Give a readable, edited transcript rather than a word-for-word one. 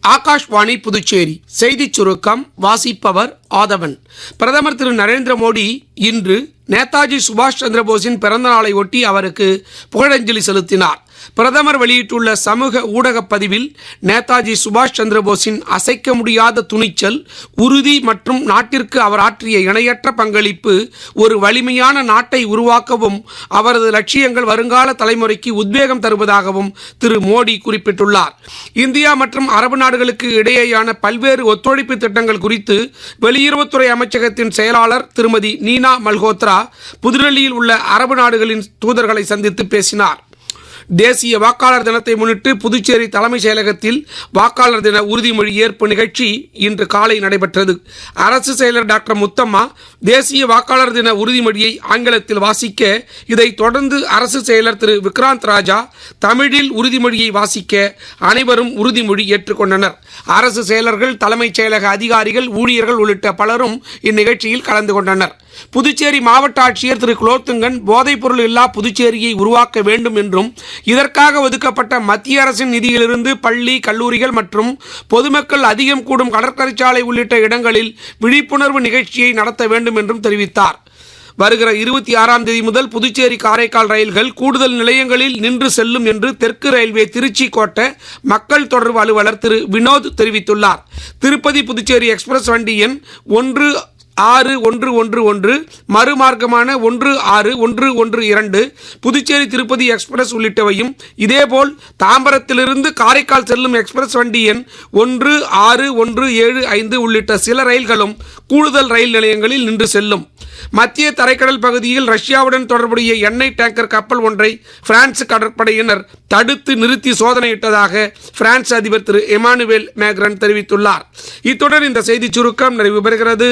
ஆகாஷ்வாணி புதுச்சேரி செய்திச் சுருக்கம் வாசிப்பவர் ஆதவன். பிரதமர் திரு நரேந்திர மோடி இன்று நேதாஜி சுபாஷ் சந்திரபோஸின் பிறந்த நாளை ஒட்டி அவருக்கு புகழஞ்சலி செலுத்தினார். பிரதமர் வெளியிட்டுள்ள சமூக ஊடக பதிவில் நேதாஜி சுபாஷ் சந்திரபோஸின் அசைக்க முடியாத துணிச்சல், உறுதி மற்றும் நாட்டிற்கு அவர் ஆற்றிய இணையற்ற பங்களிப்பு ஒரு வலிமையான நாட்டை உருவாக்கவும் அவரது லட்சியங்கள் வருங்கால தலைமுறைக்கு உத்வேகம் தருவதாகவும் திரு மோடி குறிப்பிட்டுள்ளார். இந்தியா மற்றும் அரபு நாடுகளுக்கு இடையேயான பல்வேறு ஒத்துழைப்பு திட்டங்கள் குறித்து வெளியுறவுத்துறை அமைச்சகத்தின் செயலாளர் திருமதி நீனா மல்ஹோத்ரா புதுடெல்லியில் உள்ள அரபு நாடுகளின் தூதர்களை சந்தித்து பேசினார். தேசிய வாக்காளர் தினத்தை முன்னிட்டு புதுச்சேரி தலைமைச் செயலகத்தில் வாக்காளர் தின உறுதிமொழி ஏற்பு நிகழ்ச்சி இன்று காலை நடைபெற்றது. அரசு செயலர் டாக்டர் முத்தம்மா தேசிய வாக்காளர் தின உறுதிமொழியை ஆங்கிலத்தில் வாசிக்க, இதைத் தொடர்ந்து அரசு செயலர் திரு விக்ராந்த் ராஜா தமிழில் உறுதிமொழியை வாசிக்க அனைவரும் உறுதிமொழி ஏற்றுக்கொண்டனர். அரசு செயலர்கள், தலைமைச் செயலக அதிகாரிகள், ஊழியர்கள் உள்ளிட்ட பலரும் இந்நிகழ்ச்சியில் கலந்து கொண்டனர். புதுச்சேரி மாவட்ட ஆட்சியர் திரு குலோத்துங்கன் போதைப்பொருள் இல்லா புதுச்சேரியை உருவாக்க வேண்டும் என்றும் இதற்காக ஒதுக்கப்பட்ட மத்திய அரசின் நிதியிலிருந்து பள்ளி, கல்லூரிகள் மற்றும் பொதுமக்கள் அதிகம் கூடும் கடற்கரை சாலை உள்ளிட்ட இடங்களில் விழிப்புணர்வு நிகழ்ச்சியை நடத்த வேண்டும் என்றும் தெரிவித்தார். வருகிற 26ஆம் தேதி முதல் புதுச்சேரி காரைக்கால் ரயில்கள் கூடுதல் நிலையங்களில் நின்று செல்லும் என்று தெற்கு ரயில்வே திருச்சி கோட்ட மக்கள் தொடர்பு அலுவலர் திரு வினோத் தெரிவித்துள்ளார். திருப்பதி புதுச்சேரி எக்ஸ்பிரஸ் வண்டி எண் 16111 மறுமார்க்கமான 16112 புதுச்சேரி திருப்பதி எக்ஸ்பிரஸ் உள்ளிட்டவையும், இதேபோல் தாம்பரத்திலிருந்து காரைக்கால் செல்லும் எக்ஸ்பிரஸ் வண்டி எண் 16175 உள்ளிட்ட சில ரயில்களும் கூடுதல் ரயில் நிலையங்களில் நின்று செல்லும். மத்திய தரைக்கடல் பகுதியில் ரஷ்யாவுடன் தொடர்புடைய எண்ணெய் டேங்கர் கப்பல் ஒன்றை பிரான்ஸ் கடற்படையினர் தடுத்து நிறுத்தி சோதனையிட்டதாக பிரான்ஸ் அதிபர் திரு எமானுவேல் மேக்ரன் தெரிவித்துள்ளார். இத்துடன் இந்த செய்திச் சுருக்கம் நிறைவு பெறுகிறது.